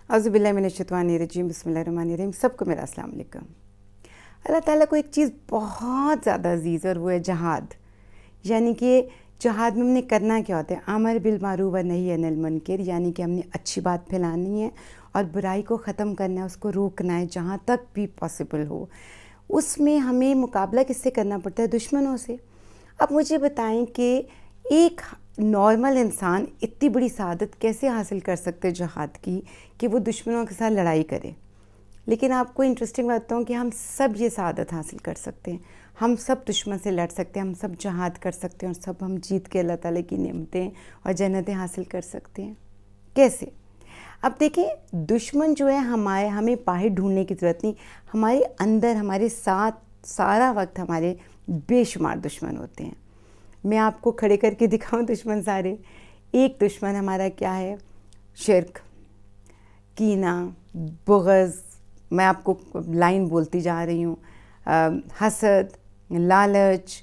اعوذ باللہ من الشیطان الرجیم، بسم اللہ الرحمن الرحیم۔ سب کو میرا السلام علیکم۔ اللہ تعالیٰ کو ایک چیز بہت زیادہ عزیز ہے اور وہ ہے جہاد، یعنی کہ جہاد میں ہم نے کرنا کیا ہوتا ہے؟ امر بالمعروف و نہی عن المنکر، یعنی کہ ہم نے اچھی بات پھیلانی ہے اور برائی کو ختم کرنا ہے، اس کو روکنا ہے جہاں تک بھی پاسبل ہو۔ اس میں ہمیں مقابلہ کس سے کرنا پڑتا ہے؟ دشمنوں سے۔ اب مجھے بتائیں کہ ایک نارمل انسان اتنی بڑی سعادت کیسے حاصل کر سکتے جہاد کی کہ وہ دشمنوں کے ساتھ لڑائی کرے؟ لیکن آپ کو انٹرسٹنگ بات ہوں کہ ہم سب یہ سعادت حاصل کر سکتے ہیں، ہم سب دشمن سے لڑ سکتے ہیں، ہم سب جہاد کر سکتے ہیں اور سب ہم جیت کے اللہ تعالیٰ کی نعمتیں اور جنتیں حاصل کر سکتے ہیں۔ کیسے؟ اب دیکھیں، دشمن جو ہے ہمیں باہر ڈھونڈنے کی ضرورت نہیں، ہمارے اندر ہمارے ساتھ سارا وقت ہمارے بے شمار دشمن ہوتے ہیں۔ میں آپ کو کھڑے کر کے دکھاؤں دشمن سارے۔ ایک دشمن ہمارا کیا ہے؟ شرک، کینہ، بغض، میں آپ کو لائن بولتی جا رہی ہوں، حسد، لالچ،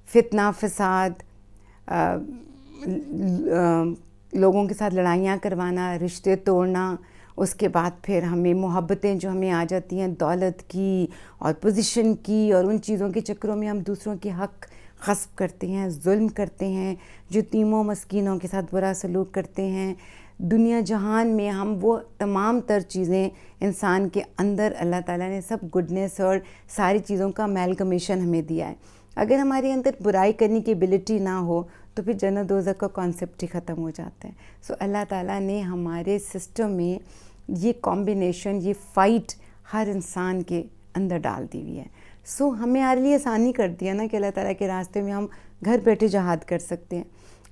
فتنہ فساد، لوگوں کے ساتھ لڑائیاں کروانا، رشتے توڑنا، اس کے بعد پھر ہمیں محبتیں جو ہمیں آ جاتی ہیں دولت کی اور پوزیشن کی، اور ان چیزوں کے چکروں میں ہم دوسروں کے حق غصب کرتے ہیں، ظلم کرتے ہیں، یتیموں مسکینوں کے ساتھ برا سلوک کرتے ہیں۔ دنیا جہان میں ہم وہ تمام تر چیزیں انسان کے اندر اللہ تعالیٰ نے سب گڈنس اور ساری چیزوں کا امیلگمیشن ہمیں دیا ہے۔ اگر ہمارے اندر برائی کرنے کی ایبلٹی نہ ہو تو پھر جنت دوزخ کا کانسیپٹ ہی ختم ہو جاتا ہے۔ اللہ تعالیٰ نے ہمارے سسٹم میں یہ کمبینیشن، یہ فائٹ ہر انسان کے اندر ڈال دی ہوئی ہے۔ ہمارے لیے آسانی کر دیا نا کہ اللہ تعالیٰ کے راستے میں ہم گھر بیٹھے جہاد کر سکتے ہیں۔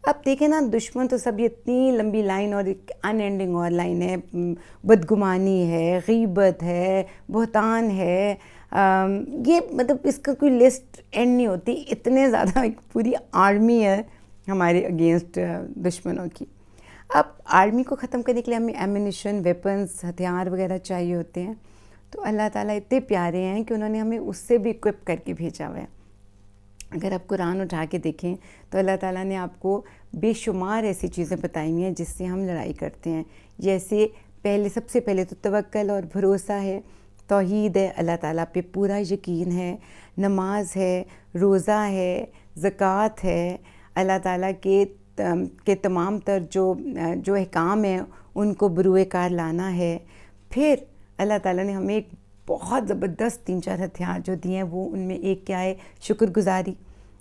اب دیکھیں نا، دشمن تو سب یہ اتنی لمبی لائن اور ایک ان اینڈنگ اور لائن ہے، بدگمانی ہے، غیبت ہے، بہتان ہے، یہ مطلب اس کا کوئی لسٹ اینڈ نہیں ہوتی، اتنے زیادہ ایک پوری آرمی ہے ہمارے اگینسٹ دشمنوں کی۔ اب آرمی کو ختم کرنے کے لیے ہمیں ایمونیشن، ویپنز، ہتھیار وغیرہ چاہیے ہوتے ہیں، تو اللہ تعالیٰ اتنے پیارے ہیں کہ انہوں نے ہمیں اس سے بھی اکوپ کر کے بھیجا ہوا ہے۔ اگر آپ قرآن اٹھا کے دیکھیں تو اللہ تعالیٰ نے آپ کو بے شمار ایسی چیزیں بتائی ہوئی ہیں جس سے ہم لڑائی کرتے ہیں۔ جیسے سب سے پہلے تو توکل اور بھروسہ ہے، توحید ہے، اللہ تعالیٰ پہ پورا یقین ہے، نماز ہے، روزہ ہے، زکوٰۃ ہے، اللہ تعالیٰ کے تمام تر جو احکام ہیں ان کو بروئے کار لانا ہے۔ پھر اللہ تعالیٰ نے ہمیں ایک بہت زبردست 3-4 ہتھیار جو دیے ہیں، وہ ان میں ایک کیا ہے؟ شکر گزاری۔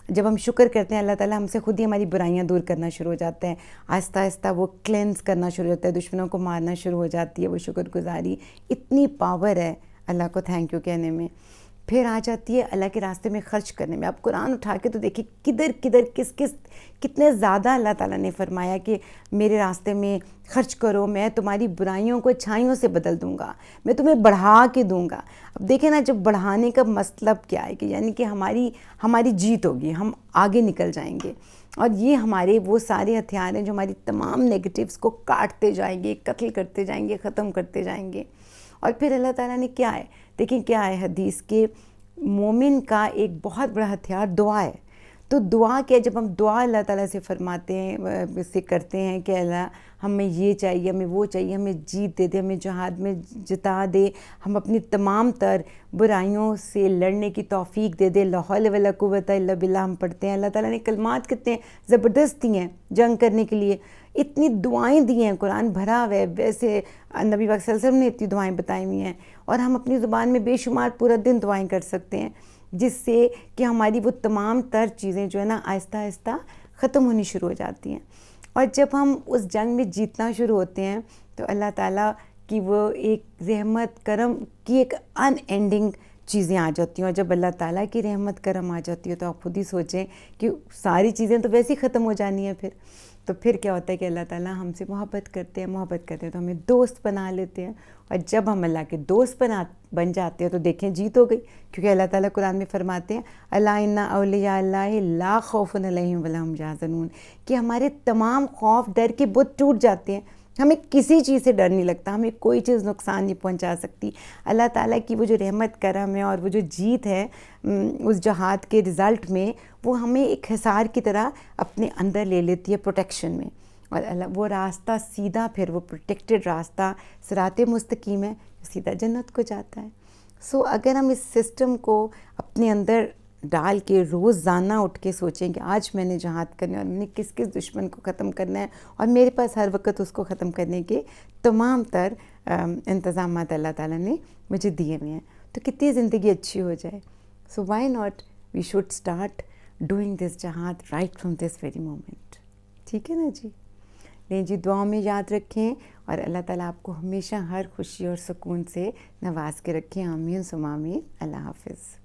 جب ہم شکر کرتے ہیں اللہ تعالیٰ ہم سے خود ہی ہماری برائیاں دور کرنا شروع ہو جاتے ہیں، آہستہ آہستہ وہ کلینز کرنا شروع ہوتا ہے، دشمنوں کو مارنا شروع ہو جاتی ہے وہ شکر گزاری۔ اتنی پاور ہے اللہ کو تھینک یو کہنے میں۔ پھر آ جاتی ہے اللہ کے راستے میں خرچ کرنے میں۔ آپ قرآن اٹھا کے تو دیکھیں کدھر کتنے زیادہ اللہ تعالیٰ نے فرمایا کہ میرے راستے میں خرچ کرو، میں تمہاری برائیوں کو اچھائیوں سے بدل دوں گا، میں تمہیں بڑھا کے دوں گا۔ اب دیکھیں نا، جب بڑھانے کا مطلب کیا ہے کہ یعنی کہ ہماری جیت ہوگی، ہم آگے نکل جائیں گے، اور یہ ہمارے وہ سارے ہتھیار ہیں جو ہماری تمام نیگیٹیوز کو کاٹتے جائیں گے، قتل کرتے جائیں گے، ختم کرتے جائیں گے۔ اور پھر اللہ تعالیٰ نے کیا ہے؟ دیکھیں کیا ہے حدیث کے، مومن کا ایک بہت بڑا ہتھیار دعا ہے۔ تو دعا کیا؟ جب ہم دعا اللہ تعالیٰ سے فرماتے ہیں، اس سے کرتے ہیں کہ اللہ ہمیں یہ چاہیے، ہمیں وہ چاہیے، ہمیں جیت دے دے، ہمیں جہاد میں جتا دے، ہم اپنی تمام تر برائیوں سے لڑنے کی توفیق دے دے، لا حول ولا قوت الا باللہ ہم پڑھتے ہیں۔ اللہ تعالیٰ نے کلمات کتنے زبردست دی ہیں جنگ کرنے کے لیے، اتنی دعائیں دی ہیں، قرآن بھرا ہوا ہے۔ ویسے نبی پاک صلی اللہ علیہ وسلم نے اتنی دعائیں بتائی ہوئی ہیں، اور ہم اپنی زبان میں بے شمار پورا دن دعائیں کر سکتے ہیں، جس سے کہ ہماری وہ تمام تر چیزیں جو ہے نا آہستہ آہستہ ختم ہونی شروع ہو جاتی ہیں۔ اور جب ہم اس جنگ میں جیتنا شروع ہوتے ہیں تو اللہ تعالیٰ کی وہ ایک رحمت کرم کی ایک ان اینڈنگ چیزیں آ جاتی ہیں، اور جب اللہ تعالیٰ کی رحمت کرم آ جاتی ہے تو آپ خود ہی سوچیں کہ ساری چیزیں تو ویسے ہی ختم ہو جانی ہیں۔ پھر کیا ہوتا ہے کہ اللہ تعالیٰ ہم سے محبت کرتے ہیں تو ہمیں دوست بنا لیتے ہیں، اور جب ہم اللہ کے دوست بن جاتے ہیں تو دیکھیں جیت ہو گئی، کیونکہ اللہ تعالیٰ قرآن میں فرماتے ہیں الا ان اولیاء اللہ لا خوف علیہم ولا ہم یحزنون، کہ ہمارے تمام خوف ڈر کے بت ٹوٹ جاتے ہیں، ہمیں کسی چیز سے ڈر نہیں لگتا، ہمیں کوئی چیز نقصان نہیں پہنچا سکتی۔ اللہ تعالیٰ کی وہ جو رحمت کرم ہے اور وہ جو جیت ہے اس جہاد کے رزلٹ میں، وہ ہمیں ایک حصار کی طرح اپنے اندر لے لیتی ہے، پروٹیکشن میں۔ اور اللہ وہ راستہ سیدھا پھر وہ پروٹیکٹڈ راستہ صراط مستقیم ہے جو سیدھا جنت کو جاتا ہے. سو اگر ہم اس سسٹم کو اپنے اندر ڈال کے روزانہ اٹھ کے سوچیں کہ آج میں نے جہاد کرنا ہے اور میں نے کس کس دشمن کو ختم کرنا ہے اور میرے پاس ہر وقت اس کو ختم کرنے کے تمام تر انتظامات اللہ تعالیٰ نے مجھے دیے ہوئے ہیں, تو کتنی زندگی اچھی ہو جائے. So why not we should start doing this جہاد right from this very moment. ٹھیک ہے نا جی. نہیں جی, دعاؤں میں یاد رکھیں اور اللہ تعالیٰ آپ کو ہمیشہ ہر خوشی اور سکون سے نواز کے رکھیں. آمین ثم آمین. اللہ حافظ.